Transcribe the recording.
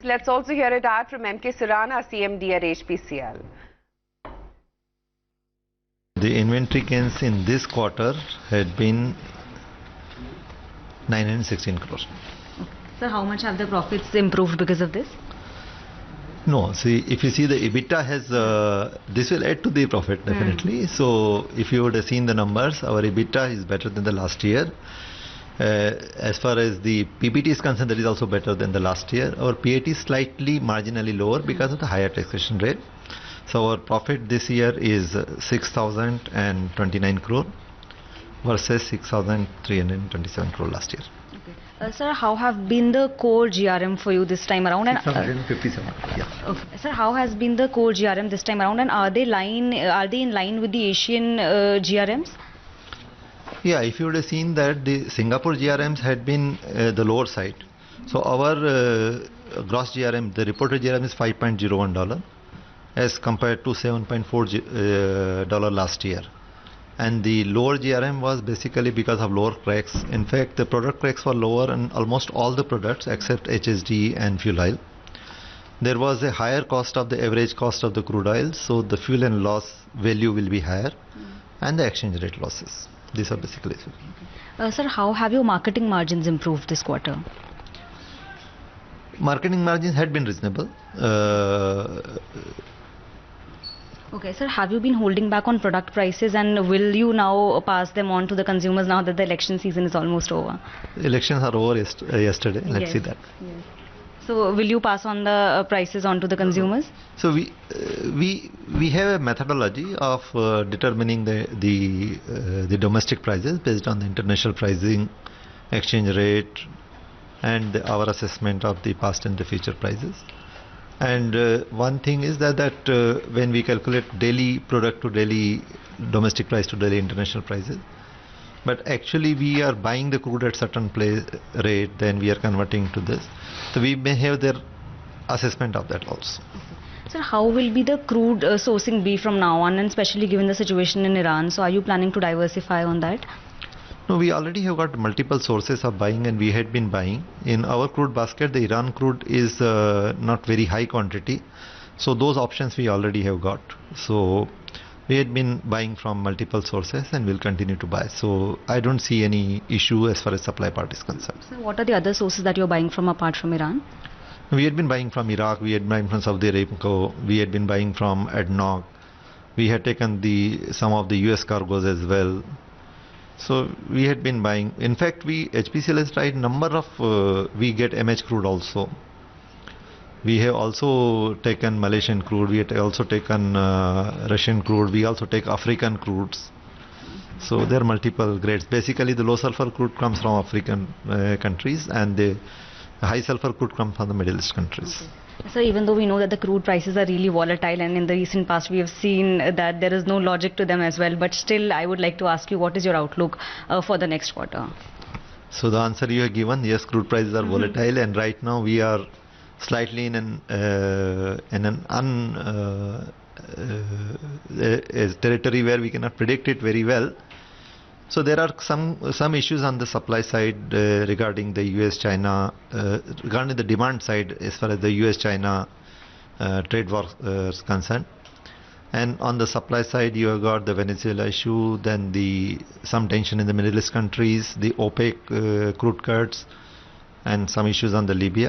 Let's also hear it out from MK Surana, CMD at HPCL. The inventory gains in this quarter had been 916 crores. Sir, how much have the profits improved because of this? No, see, if you see the EBITDA has, this will add to the profit definitely. So if you would have seen the numbers, our EBITDA is better than the last year. As far as the PBT is concerned, that is also better than the last year. Our PAT is slightly marginally lower because of the higher taxation rate. So our profit this year is 6,029 crore versus 6,327 crore last year. Sir, how have been the core GRM for you this time around? 657. Yeah. Okay. Sir, how has been the core GRM this time around, and are they in line with the Asian GRMs? Yeah, if you would have seen that the Singapore GRMs had been the lower side. So our gross GRM, the reported GRM is $5.01 as compared to $7.4 last year. And the lower GRM was basically because of lower cracks. In fact, the product cracks were lower in almost all the products except HSD and fuel oil. There was a higher cost of the average cost of the crude oil, so the fuel and loss value will be higher, and the exchange rate losses. These are basically it. Sir, how have your marketing margins improved this quarter? Marketing margins had been reasonable. Okay, sir, have you been holding back on product prices, and will you now pass them on to the consumers now that the election season is almost over? Elections are over yesterday. Let's see that. Yes. So, will you pass on the prices on to the consumers? So we have a methodology of determining the domestic prices based on the international pricing, exchange rate, and our assessment of the past and the future prices. And one thing is that when we calculate daily product to daily domestic price to daily international prices, but actually we are buying the crude at certain rate, then we are converting to this. So we may have their assessment of that also. Sir, how will be the crude sourcing be from now on, and especially given the situation in Iran? So are you planning to diversify on that? No, we already have got multiple sources of buying, and we had been buying. In our crude basket, the Iran crude is not very high quantity. So those options we already have got. So we had been buying from multiple sources and will continue to buy. So I don't see any issue as far as supply part is concerned. So what are the other sources that you're buying from apart from Iran? We had been buying from Iraq, we had been buying from Saudi Arabia, we had been buying from ADNOC. We had taken some of the US cargoes as well. So we had been buying. In fact, HPCL has tried number of, we get MH crude also. We have also taken Malaysian crude, we have also taken Russian crude, we also take African crudes. So there are multiple grades. Basically the low sulfur crude comes from African countries, and the high sulfur crude comes from the Middle East countries. Okay. So even though we know that the crude prices are really volatile, and in the recent past we have seen that there is no logic to them as well, but still I would like to ask you, what is your outlook for the next quarter? So the answer you have given, yes, crude prices are volatile, and right now we are slightly in an territory where we cannot predict it very well. So there are some issues on the supply side regarding the US-China, regarding the demand side as far as the US-China trade war is concerned. And on the supply side, you have got the Venezuela issue, then some tension in the Middle East countries, the OPEC crude cuts, and some issues on the Libya.